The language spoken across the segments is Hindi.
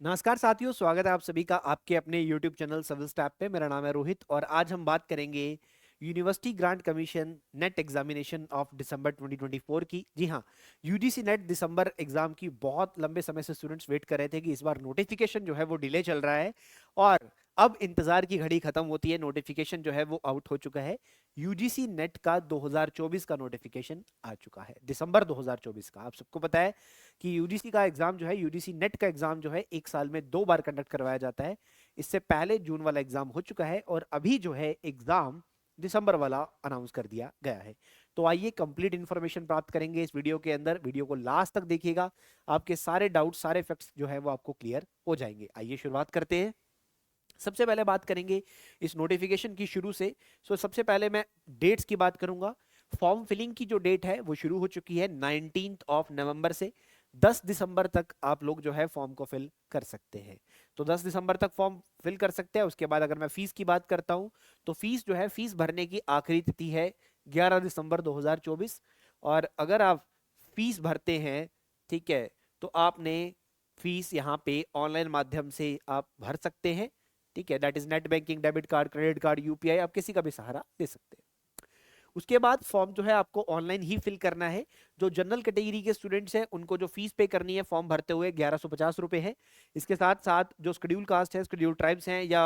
नमस्कार साथियों, स्वागत है आप सभी का आपके अपने YouTube चैनल सिविल स्टैप पे। मेरा नाम है रोहित और आज हम बात करेंगे university grant commission net examination of December 2024 की। जी हाँ, यूजीसी नेट दिसंबर एग्जाम की बहुत लंबे समय से स्टूडेंट्स वेट कर रहे थे कि इस बार नोटिफिकेशन जो है वो डिले चल रहा है और अब इंतजार की घड़ी खत्म होती है। नोटिफिकेशन जो है वो आउट हो चुका है। यूजीसी नेट का 2024 का नोटिफिकेशन आ चुका है, दिसंबर 2024 का। आप सबको पता है कि यूजीसी का एग्जाम जो है, यूजीसी नेट का एग्जाम जो है, एक साल में 2 बार कंडक्ट करवाया जाता है। इससे पहले जून वाला एग्जाम हो चुका है और अभी जो है एग्जाम दिसंबर वाला अनाउंस कर दिया गया है। तो आइए कंप्लीट इंफॉर्मेशन प्राप्त करेंगे इस वीडियो के अंदर। वीडियो को लास्ट तक देखिएगा, आपके सारे डाउट सारे फैक्ट्स जो है वो आपको क्लियर हो जाएंगे। आइए शुरुआत करते हैं। सबसे पहले बात करेंगे इस नोटिफिकेशन की शुरू से। सबसे पहले मैं डेट्स की बात करूंगा। फॉर्म फिलिंग की जो डेट है वो शुरू हो चुकी है 19 नवंबर से। 10 दिसंबर तक आप लोग जो है फॉर्म को फिल कर सकते हैं। तो 10 दिसंबर तक फॉर्म फिल कर सकते हैं। उसके बाद अगर मैं फीस की बात करता हूं तो फीस जो है, फीस भरने की आखिरी तिथि है 11 दिसंबर 2024। और अगर आप फीस भरते हैं, ठीक है, तो आपने फीस यहाँ पे ऑनलाइन माध्यम से आप भर सकते हैं। ठीक है, that is net banking, debit card, credit card, UPI, आप किसी का भी सहारा ले सकते हैं। उसके बाद फॉर्म जो है आपको ऑनलाइन ही फिल करना है। जो जनरल कैटेगरी के स्टूडेंट्स हैं उनको जो फीस पे करनी है फॉर्म भरते हुए 1150 रुपए है। इसके साथ साथ जो शेड्यूल कास्ट है, शेड्यूल ट्राइब्स हैं या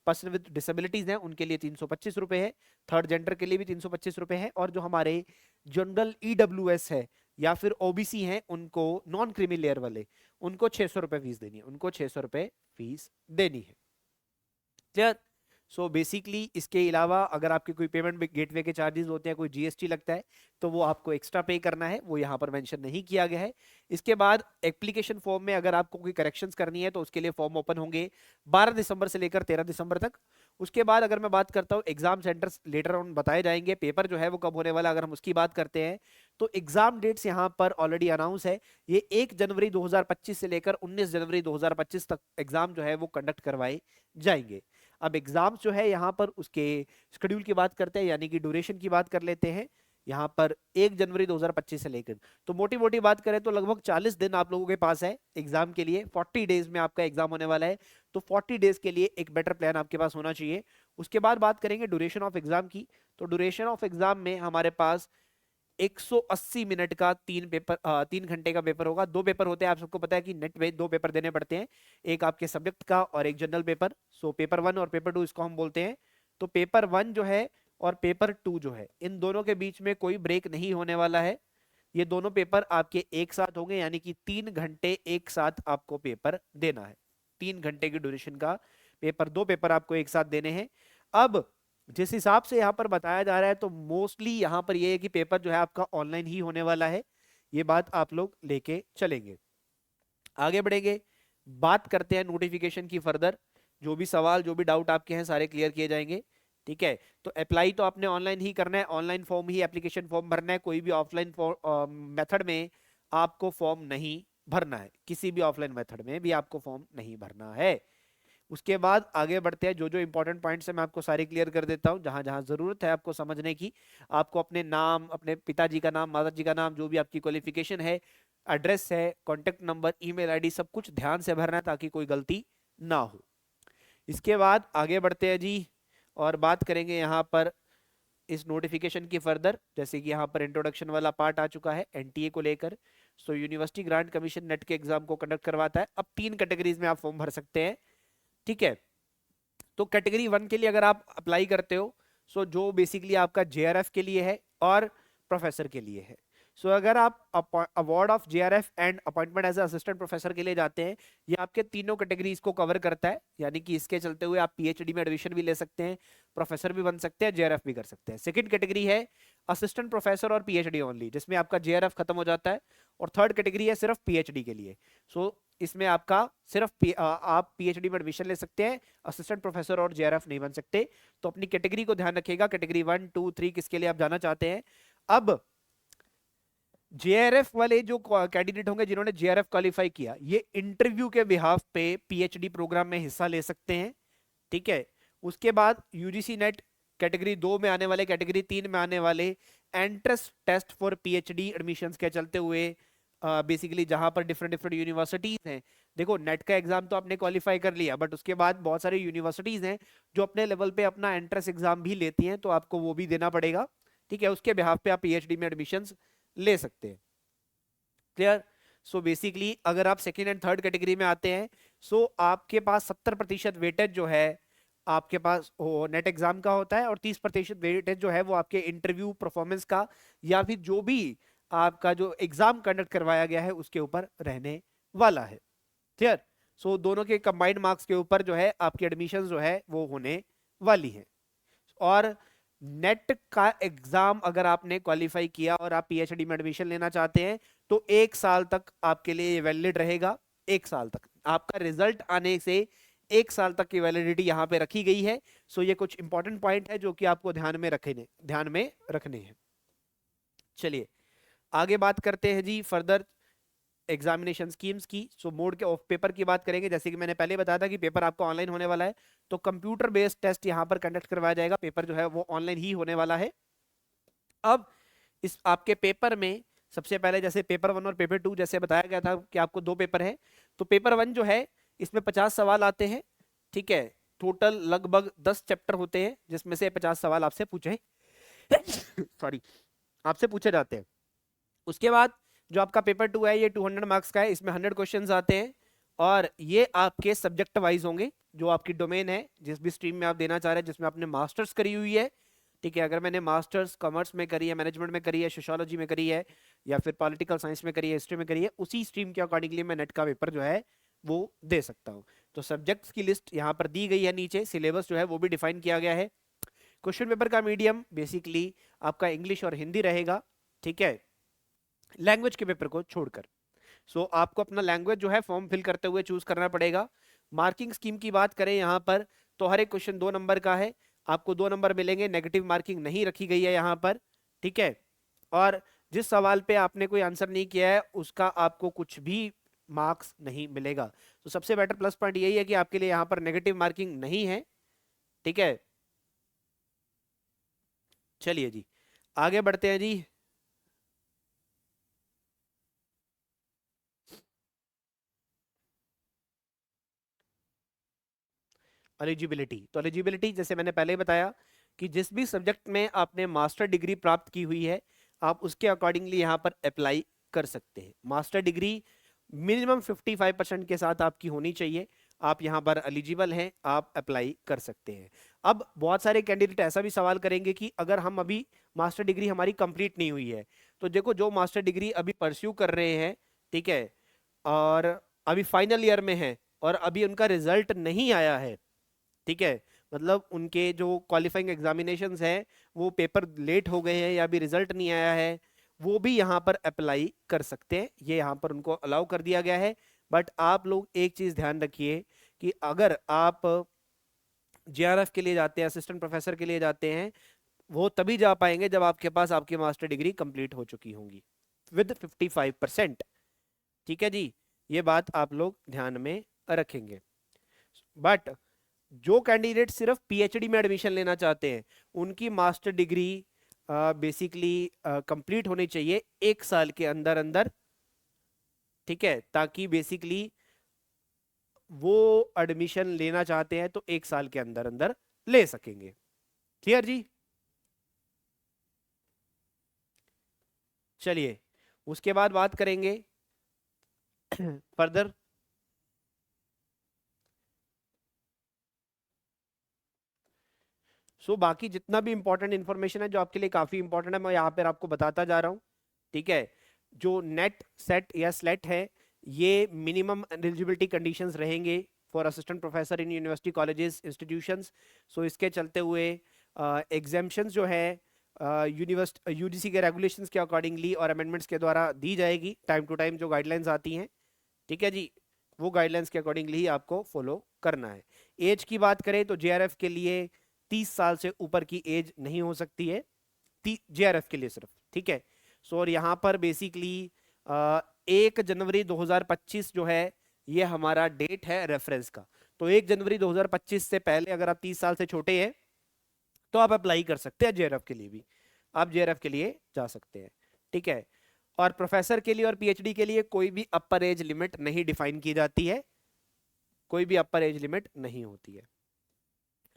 पर्सन विद डिसेबिलिटीज हैं उनके लिए 325 रुपए है। थर्ड जेंडर के लिए भी 325 रुपए है। और जो हमारे जनरल ईडब्ल्यूएस है या फिर ओबीसी हैं, उनको नॉन क्रीमी लेयर वाले, उनको 600 रुपए फीस देनी है, उनको 600 रुपए फीस देनी है। क्लियर। बेसिकली इसके अलावा अगर आपके कोई पेमेंट गेटवे के चार्जेस होते हैं, कोई जीएसटी लगता है, तो वो आपको एक्स्ट्रा पे करना है, वो यहाँ पर मेंशन नहीं किया गया है। इसके बाद एप्लीकेशन फॉर्म में अगर आपको कोई करेक्शंस करनी है तो उसके लिए फॉर्म ओपन होंगे 12 दिसंबर से लेकर 13 दिसंबर तक। उसके बाद अगर मैं बात करता हूँ एग्जाम सेंटर्स लेटर ऑन बताए जाएंगे, पेपर जो है वो कब होने वाला, अगर हम उसकी बात करते हैं तो एग्जाम डेट्स यहाँ पर ऑलरेडी अनाउंस है। ये 1 जनवरी 2025 से लेकर 19 जनवरी 2025 तक एग्जाम जो है वो कंडक्ट करवाए जाएंगे। अब एग्जाम्स जो है यहाँ पर उसके शेड्यूल की बात करते हैं, यानी कि ड्यूरेशन की बात कर लेते हैं। यहाँ पर 1 जनवरी 2025 से लेकर, तो मोटी मोटी बात करें तो लगभग 40 दिन आप लोगों के पास है एग्जाम के लिए। 40 डेज में आपका एग्जाम होने वाला है। तो 40 डेज के लिए एक बेटर प्लान आपके पास होना चाहिए। उसके बाद बात करेंगे ड्यूरेशन ऑफ एग्जाम की। तो ड्यूरेशन ऑफ एग्जाम में हमारे पास 180 मिनट का 3 घंटे का पेपर होगा। 2 पेपर होते हैं, आप सबको पता है कि नेट में 2 पेपर देने पड़ते हैं, एक आपके सब्जेक्ट का और एक जनरल पेपर। पेपर 1 और पेपर 2 इसको हम बोलते हैं। तो पेपर 1 जो है और पेपर 2 जो है, इन दोनों के बीच में कोई ब्रेक नहीं होने वाला है। ये दोनों पेपर आपके एक साथ होंगे, यानी कि 3 घंटे एक साथ आपको पेपर देना है। 3 घंटे की ड्यूरेशन का पेपर, 2 पेपर आपको एक साथ देने हैं। अब जिस हिसाब से यहाँ पर बताया जा रहा है तो मोस्टली यहाँ पर ये है कि पेपर जो है आपका ऑनलाइन ही होने वाला है। ये बात आप लोग लेके चलेंगे। आगे बढ़ेंगे, बात करते हैं नोटिफिकेशन की फर्दर। जो भी सवाल जो भी डाउट आपके हैं सारे क्लियर किए जाएंगे। ठीक है, तो अप्लाई तो आपने ऑनलाइन ही करना है, ऑनलाइन फॉर्म ही एप्लीकेशन फॉर्म भरना है। कोई भी ऑफलाइन मेथड में आपको फॉर्म नहीं भरना है, किसी भी ऑफलाइन मेथड में भी आपको फॉर्म नहीं भरना है। उसके बाद आगे बढ़ते हैं। जो जो इंपॉर्टेंट पॉइंट्स है मैं आपको सारे क्लियर कर देता हूं, जहां जहां जरूरत है आपको समझने की। आपको अपने नाम, अपने पिताजी का नाम, माता जी का नाम, जो भी आपकी क्वालिफिकेशन है, एड्रेस है, कॉन्टेक्ट नंबर, ईमेल आईडी, सब कुछ ध्यान से भरना है ताकि कोई गलती ना हो। इसके बाद आगे बढ़ते हैं जी, और बात करेंगे यहाँ पर इस नोटिफिकेशन की फर्दर। जैसे कि यहाँ पर इंट्रोडक्शन वाला पार्ट आ चुका है एनटीए को लेकर। यूनिवर्सिटी ग्रांट कमीशन नेट के एग्जाम को कंडक्ट करवाता है। अब 3 कैटेगरीज में आप फॉर्म भर सकते हैं। ठीक है, तो कैटेगरी 1 के लिए अगर आप अप्लाई करते हो, जो बेसिकली आपका जेआरएफ के लिए है और प्रोफेसर के लिए है। अगर आप award of JRF and appointment as assistant professor के लिए जाते हैं, ये आपके तीनों कैटेगरीज को कवर करता है। यानी कि इसके चलते हुए आप पीएचडी में एडमिशन भी ले सकते हैं, प्रोफेसर भी बन सकते हैं, जेआरएफ भी कर सकते हैं। सेकंड कैटेगरी है असिस्टेंट प्रोफेसर और पीएचडी ओनली, जिसमें आपका जेआरएफ खत्म हो जाता है। और थर्ड कैटेगरी है सिर्फ पीएचडी के लिए। इसमें आपका सिर्फ आप पीएचडी में एडमिशन ले सकते हैं, असिस्टेंट प्रोफेसर और जेआरएफ नहीं बन सकते। तो अपनी कैटेगरी को ध्यान रखिएगा, कैटेगरी 1 2 3 किसके लिए आप जाना चाहते हैं। अब जेआरएफ वाले जो कैंडिडेट होंगे जिन्होंने जेआरएफ क्वालिफाई किया, ये इंटरव्यू के बिहाफ पे पीएचडी प्रोग्राम में हिस्सा ले सकते हैं। ठीक है, उसके बाद यूजीसी नेट कैटेगरी 2 में आने वाले, कैटेगरी 3 में आने वाले entrance test for PhD admissions के चलते हुए बेसिकली जहां पर डिफरेंट डिफरेंट यूनिवर्सिटीज हैं। देखो नेट का एग्जाम तो आपने क्वालिफाई कर लिया, बट उसके बाद बहुत सारी यूनिवर्सिटीज हैं जो अपने लेवल पे अपना एंट्रेंस एग्जाम भी लेती हैं, तो आपको वो भी देना पड़ेगा। ठीक है, उसके बिहाफ पे आप पीएचडी में एडमिशन ले सकते हैं। क्लियर। सो बेसिकली अगर आप सेकेंड एंड थर्ड कैटेगरी में आते हैं, सो आपके पास 70% वेटेज जो है आपके पास नेट एग्जाम का होता है, और 30% वेटेज जो है वो आपके इंटरव्यू परफॉर्मेंस का या फिर जो भी आपका जो एग्जाम कंडक्ट करवाया गया है उसके ऊपर रहने वाला है। क्लियर। सो दोनों के कंबाइंड मार्क्स के ऊपर जो है आपकी एडमिशन जो है वो होने वाली है। और नेट का एग्जाम अगर आपने क्वालिफाई किया और आप पीएचडी में एडमिशन लेना चाहते हैं, तो 1 साल तक आपके लिए वैलिड रहेगा। 1 साल तक आपका रिजल्ट आने से 1 साल तक की वैलिडिटी यहां पे रखी गई है। सो ये कुछ इंपॉर्टेंट पॉइंट है जो कि आपको ध्यान में रखने हैं। चलिए आगे बात करते हैं जी फर्दर एग्जामिनेशन स्कीम्स की। सो मोड के ऑफ पेपर की बात करेंगे। जैसे कि मैंने पहले बताया था कि पेपर आपका ऑनलाइन होने वाला है, तो कंप्यूटर बेस्ड टेस्ट यहां पर कंडक्ट करवाया जाएगा। पेपर जो है वो ऑनलाइन ही होने वाला है। अब इस आपके पेपर में सबसे पहले जैसे पेपर 1 और पेपर 2 जैसे बताया गया था कि आपको 2 पेपर है, तो पेपर 1 जो है इसमें 50 सवाल आते हैं। ठीक है, टोटल लगभग 10 चैप्टर होते हैं जिसमें से 50 सवाल आपसे पूछे सॉरी आपसे पूछे जाते हैं। उसके बाद जो आपका पेपर 2 है ये 200 मार्क्स का है, इसमें 100 क्वेश्चंस आते हैं, और ये आपके सब्जेक्ट वाइज होंगे। जो आपकी डोमेन है, जिस भी स्ट्रीम में आप देना चाह रहे हैं, जिसमें आपने मास्टर्स करी हुई है, ठीक है, अगर मैंने मास्टर्स कॉमर्स में करी है, मैनेजमेंट में करी है, सोशियोलॉजी में करी है, या फिर पॉलिटिकल साइंस में करी है, हिस्ट्री में करी है, उसी स्ट्रीम के अकॉर्डिंगली मैं नेट का पेपर जो है वो दे सकता हूँ। तो सब्जेक्ट्स की लिस्ट यहाँ पर दी गई है, नीचे सिलेबस जो है वो भी डिफाइन किया गया है। क्वेश्चन पेपर का मीडियम बेसिकली आपका इंग्लिश और हिंदी रहेगा। ठीक है, लैंग्वेज के पेपर को छोड़कर। सो आपको अपना लैंग्वेज जो है फॉर्म फिल करते हुए चूज करना पड़ेगा। मार्किंग स्कीम की बात करें यहाँ पर, तो हर एक क्वेश्चन 2 नंबर का है, आपको 2 नंबर मिलेंगे, नेगेटिव मार्किंग नहीं रखी गई है यहाँ पर। ठीक है, और जिस सवाल पे आपने कोई आंसर नहीं किया है उसका आपको कुछ भी मार्क्स नहीं मिलेगा। तो सबसे बेटर प्लस पॉइंट यही है कि आपके लिए यहाँ पर नेगेटिव मार्किंग नहीं है। ठीक है, चलिए जी आगे बढ़ते हैं जी। एलिजिबिलिटी, तो एलिजिबिलिटी जैसे मैंने पहले बताया कि जिस भी सब्जेक्ट में आपने मास्टर डिग्री प्राप्त की हुई है आप उसके अकॉर्डिंगली यहाँ पर अप्लाई कर सकते हैं। मास्टर डिग्री मिनिमम 55% के साथ आपकी होनी चाहिए, आप यहाँ पर एलिजिबल हैं, आप अप्लाई कर सकते हैं। अब बहुत सारे कैंडिडेट ऐसा भी सवाल करेंगे कि अगर हम अभी मास्टर डिग्री हमारी कंप्लीट नहीं हुई है, तो देखो जो मास्टर डिग्री अभी परस्यू कर रहे हैं, ठीक है, और अभी फाइनल ईयर में है और अभी उनका रिजल्ट नहीं आया है, ठीक है, मतलब उनके जो क्वालिफाइंग एग्जामिनेशंस हैं वो पेपर लेट हो गए हैं या अभी रिजल्ट नहीं आया है, वो भी यहाँ पर अप्लाई कर सकते हैं, ये यहाँ पर उनको अलाउ कर दिया गया है। बट आप लोग एक चीज ध्यान रखिए कि अगर आप जेआरएफ के लिए जाते हैं, असिस्टेंट प्रोफेसर के लिए जाते हैं, वो तभी जा पाएंगे जब आपके पास आपकी मास्टर डिग्री कंप्लीट हो चुकी होंगी विद 55%। ठीक है जी, ये बात आप लोग ध्यान में रखेंगे। बट जो कैंडिडेट सिर्फ पीएचडी में एडमिशन लेना चाहते हैं उनकी मास्टर डिग्री बेसिकली कंप्लीट होनी चाहिए 1 साल के अंदर अंदर। ठीक है, ताकि बेसिकली वो एडमिशन लेना चाहते हैं तो 1 साल के अंदर अंदर ले सकेंगे। क्लियर जी। चलिए उसके बाद बात करेंगे फर्दर। बाकी जितना भी इंपॉर्टेंट इन्फॉर्मेशन है जो आपके लिए काफी इंपॉर्टेंट है मैं यहाँ पर आपको बताता जा रहा हूँ। ठीक है, जो नेट सेट या स्लेट है ये मिनिमम एलिजिबिलिटी कंडीशंस रहेंगे for assistant professor in university colleges institutions. So इसके चलते हुए एग्जाम्पशंस जो है यूनिवर्सिटी यूजीसी के रेगुलेशंस के अकॉर्डिंगली और अमेंडमेंट्स के द्वारा दी जाएगी टाइम टू टाइम जो गाइडलाइंस आती हैं। ठीक है जी, वो गाइडलाइंस के अकॉर्डिंगली ही आपको फॉलो करना है। एज की बात करें तो जेआरएफ के लिए 30 साल से ऊपर की एज नहीं हो सकती है जेआरएफ के लिए सिर्फ। ठीक है, सो और यहाँ पर बेसिकली 1 जनवरी 2025 जो है ये हमारा डेट है रेफरेंस का। तो 1 जनवरी 2025 से पहले अगर आप 30 साल से छोटे हैं तो आप अप्लाई कर सकते हैं जेआरएफ के लिए भी, आप जेआरएफ के लिए जा सकते हैं। ठीक है, और प्रोफेसर के लिए और पीएचडी के लिए कोई भी अपर एज लिमिट नहीं डिफाइन की जाती है, कोई भी अपर एज लिमिट नहीं होती है।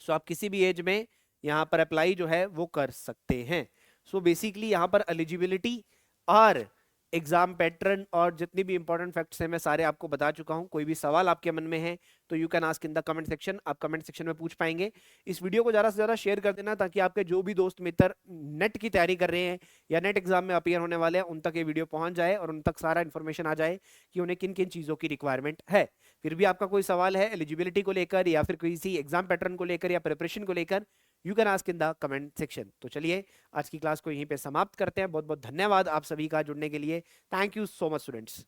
सो आप किसी भी एज में यहाँ पर अप्लाई जो है वो कर सकते हैं। सो बेसिकली यहाँ पर एलिजिबिलिटी और एग्जाम पैटर्न और जितनी भी इंपॉर्टेंट फैक्ट्स हैं मैं सारे आपको बता चुका हूं। कोई भी सवाल आपके मन में है तो you can ask in the comment section, आप कमेंट सेक्शन में पूछ पाएंगे। इस वीडियो को ज़्यादा से ज़्यादा शेयर कर देना ताकि आपके जो भी दोस्त मित्र नेट की तैयारी कर रहे हैं या नेट एग्जाम में अपीयर होने वाले हैं उन तक ये वीडियो पहुंच जाए और उन तक सारा इन्फॉर्मेशन आ जाए कि उन्हें किन किन चीज़ों की रिक्वायरमेंट है। फिर भी आपका कोई सवाल है एलिजिबिलिटी को लेकर या फिर किसी एग्जाम पैटर्न को लेकर या प्रिपरेशन को लेकर, you can ask in the comment section. तो चलिए आज की क्लास को यहीं पे समाप्त करते हैं। बहुत बहुत धन्यवाद आप सभी का जुड़ने के लिए। Thank you so much students.